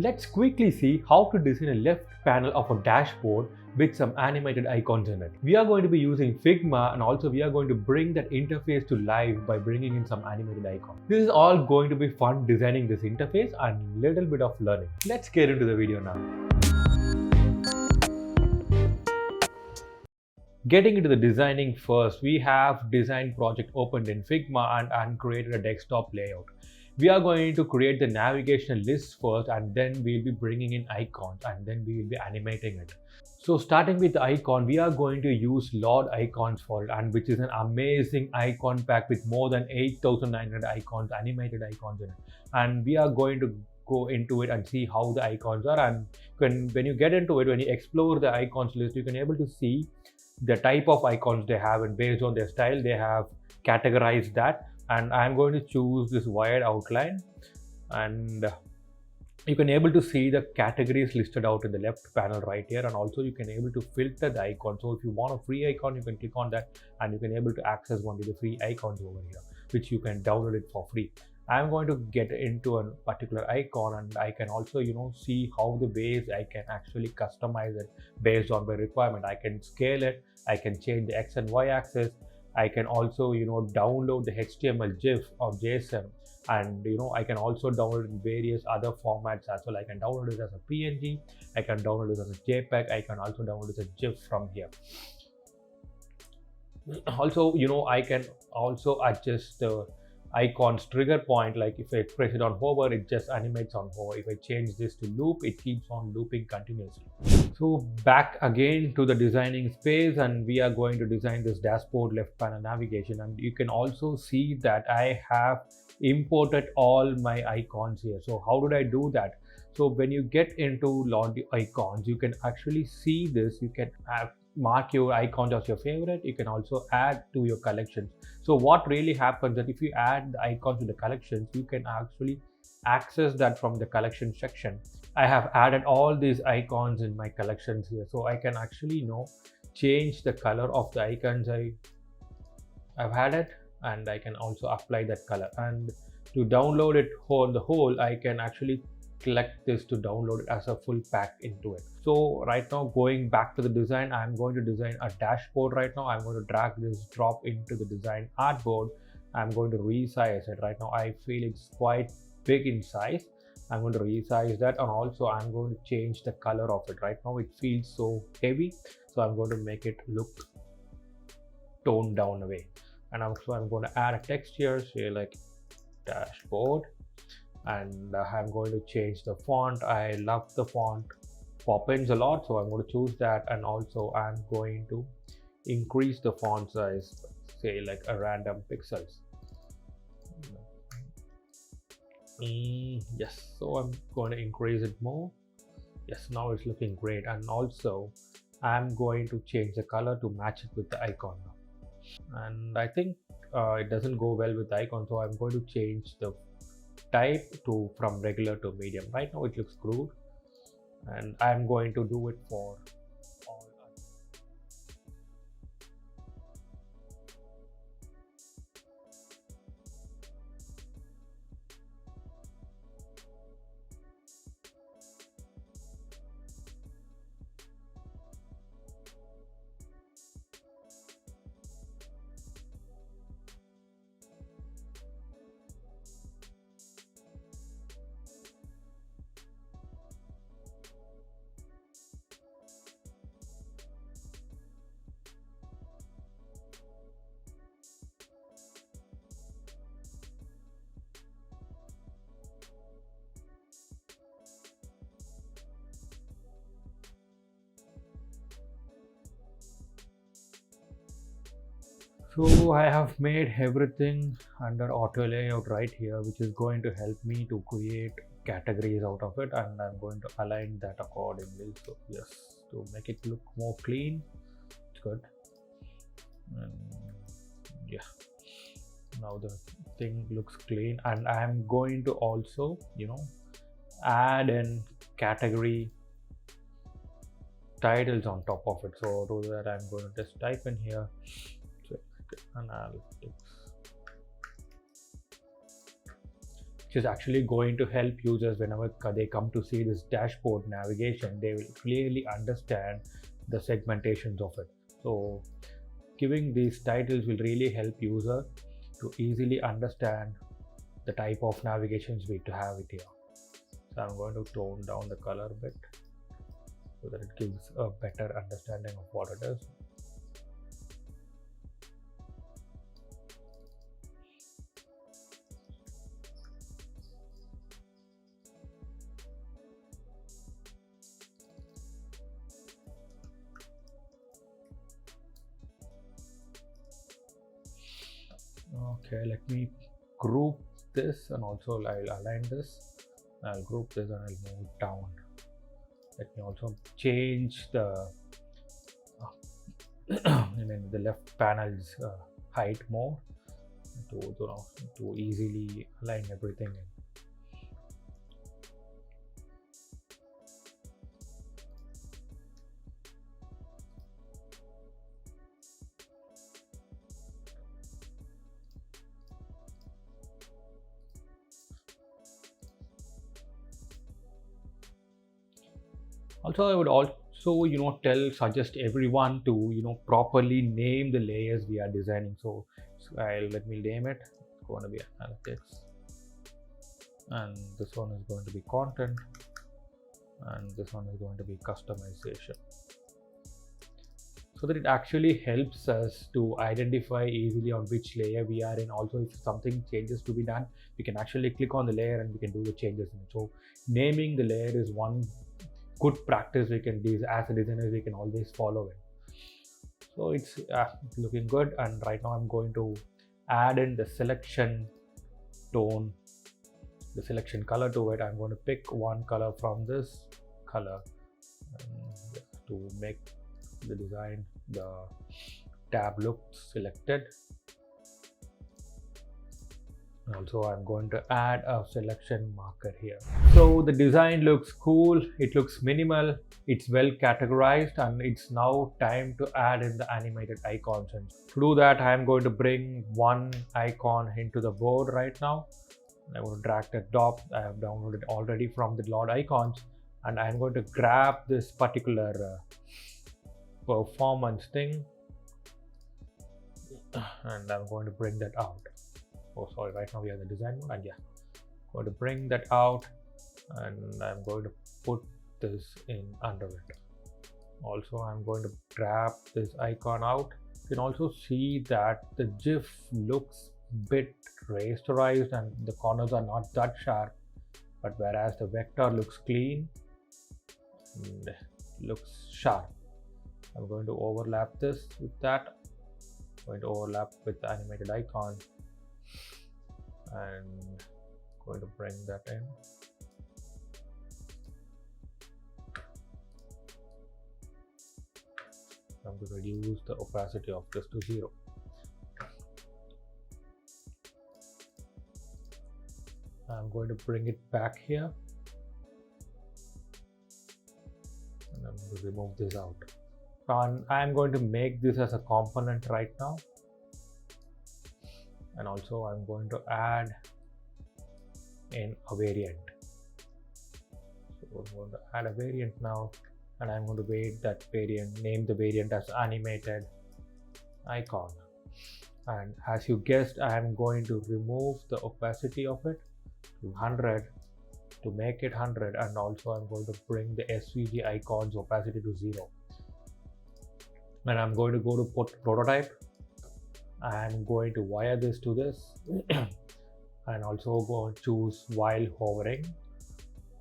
Let's quickly see how to design a left panel of a dashboard with some animated icons in it. We are going to be using Figma, and also we are going to bring that interface to life by bringing in some animated icons. This is all going to be fun designing this interface and little bit of learning. Let's get into the video now. Getting into the designing first, we have design project opened in Figma and created a desktop layout. We are going to create the navigational list first, and then we'll be bringing in icons, and then we will be animating it. So starting with the icon, we are going to use LordIcons for it, and which is an amazing icon pack with more than 8,900 icons, animated icons in it. And we are going to go into it and see how the icons are. And when you get into it, when you explore the icons list, you can able to see the type of icons they have, and based on their style, they have categorized that. And I'm going to choose this wired outline, and you can able to see the categories listed out in the left panel right here, and also you can able to filter the icon. So if you want a free icon, you can click on that and you can able to access only the free icons over here, which you can download it for free. I'm going to get into a particular icon, and I can also see how the ways I can actually customize it based on my requirement. I can scale it, I can change the X and Y axis. I can also download the HTML GIF or JSON, and I can also download in various other formats as well. I can download it as a PNG, I can download it as a JPEG, I can also download it as a GIF from here. Also I can also adjust the icon's trigger point, like if I press it on hover, it just animates on hover. If I change this to loop, it keeps on looping continuously. So back again to the designing space, and we are going to design this dashboard left panel navigation. And you can also see that I have imported all my icons here. So how did I do that? So when you get into LordIcons, you can actually see this. You can mark your icons as your favorite. You can also add to your collections. So what really happens that if you add the icons to the collections, you can actually access that from the collection section. I have added all these icons in my collections here, so I can actually change the color of the icons I've added, and I can also apply that color. And to download it on the whole, I can actually select this to download it as a full pack into it. So right now, going back to the design, I'm going to design a dashboard right now. I'm going to drag this drop into the design artboard. I'm going to resize it. Right now I feel it's quite big in size. I'm going to resize that, and also I'm going to change the color of it. Right now it feels so heavy, so I'm going to make it look toned down away. And also I'm going to add a text here, say like dashboard, and I'm going to change the font. I love the font Poppins a lot, so I'm going to choose that. And also I'm going to increase the font size, say like a random pixels. Yes, so I'm going to increase it more. Yes, now it's looking great. And also I'm going to change the color to match it with the icon now. And I think it doesn't go well with the icon, so I'm going to change the type to from regular to medium. Right now it looks crude, and I'm going to do it for all others. So I have made everything under auto layout right here, which is going to help me to create categories out of it, and I'm going to align that accordingly. So yes, to make it look more clean, it's good. And yeah, now the thing looks clean, and I'm going to also add in category titles on top of it. So to that, I'm going to just type in here analytics. which is actually going to help users whenever they come to see this dashboard navigation. They will clearly understand the segmentations of it. So giving these titles will really help user to easily understand the type of navigations we to have it here. So I'm going to tone down the color a bit so that it gives a better understanding of what it is. Okay, let me group this, and also I'll align this. I'll group this and I'll move down. Let me also change the the left panel's height more to easily align everything in. Also, I would also suggest everyone to properly name the layers we are designing. So let me name it. It's going to be analytics, and this one is going to be content, and this one is going to be customization, so that it actually helps us to identify easily on which layer we are in. Also, if something changes to be done, we can actually click on the layer and we can do the changes in it. So naming the layer is one good practice we can do as a designer. We can always follow it. So it's looking good, and right now I'm going to add in the selection tone, the selection color to it. I'm going to pick one color from this color to make the design, the tab look selected. Also, I'm going to add a selection marker here. So the design looks cool, it looks minimal, it's well categorized, and it's now time to add in the animated icons. And to do that, I'm going to bring one icon into the board right now. I'm going to drag the DOP I have downloaded already from the LordIcons, and I'm going to grab this particular performance thing, and I'm going to bring that out. Oh, sorry, right now we have the design mode, and yeah, I'm going to bring that out, and I'm going to put this in under it. Also, I'm going to grab this icon out. You can also see that the GIF looks bit rasterized and the corners are not that sharp, but whereas the vector looks clean and looks sharp. I'm going to overlap this with that. I'm going to overlap with the animated icon and going to bring that in. I'm going to reduce the opacity of this to 0. I'm going to bring it back here, and I'm going to remove this out. And I'm going to make this as a component right now. And also I'm going to add in a variant. So I'm going to add a variant now, and I'm going to name the variant as animated icon. And as you guessed, I am going to remove the opacity of it to 100 to make it 100, and also I'm going to bring the SVG icons opacity to 0. And I'm going to go to prototype. I'm going to wire this to this and also go to choose while hovering,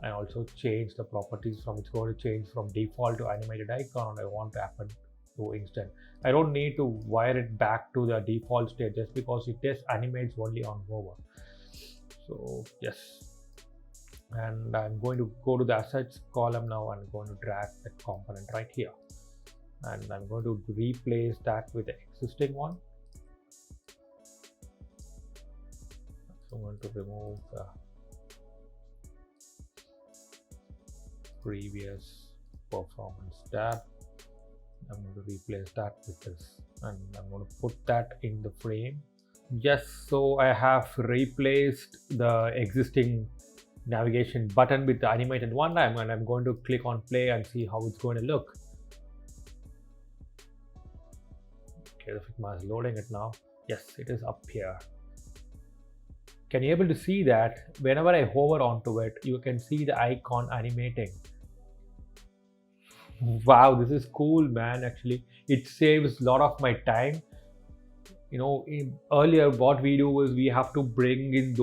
and also change the properties from it's going to change from default to animated icon, and I want to happen to instant. I don't need to wire it back to the default state just because it just animates only on hover. So yes, and I'm going to go to the assets column now and I'm going to drag that component right here, and I'm going to replace that with the existing one. So I'm going to remove the previous performance tab. I'm going to replace that with this, and I'm going to put that in the frame Yes, so I have replaced the existing navigation button with the animated one, and I'm going to click on play and see how it's going to look. Okay, the Figma is loading it now. Yes, it is up here. Can you able to see that whenever I hover onto it, you can see the icon animating. Wow, this is cool, man. Actually, it saves a lot of my time. Earlier what we do is we have to bring in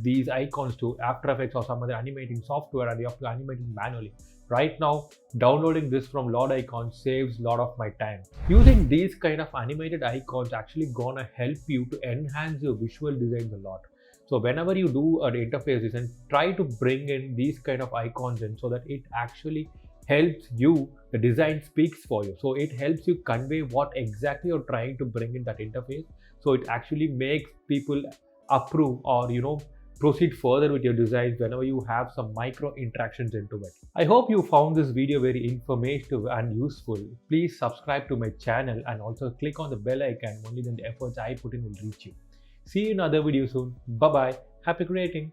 these icons to After Effects or some other animating software, and we have to animate it manually. Right now, downloading this from LordIcons saves a lot of my time. Using these kind of animated icons actually gonna help you to enhance your visual designs a lot. So whenever you do an interface design, try to bring in these kind of icons in so that it actually helps you, the design speaks for you. So it helps you convey what exactly you're trying to bring in that interface. So it actually makes people approve or proceed further with your designs whenever you have some micro interactions into it. I hope you found this video very informative and useful. Please subscribe to my channel and also click on the bell icon. Only then the efforts I put in will reach you. See you in another video soon. Bye bye. Happy creating.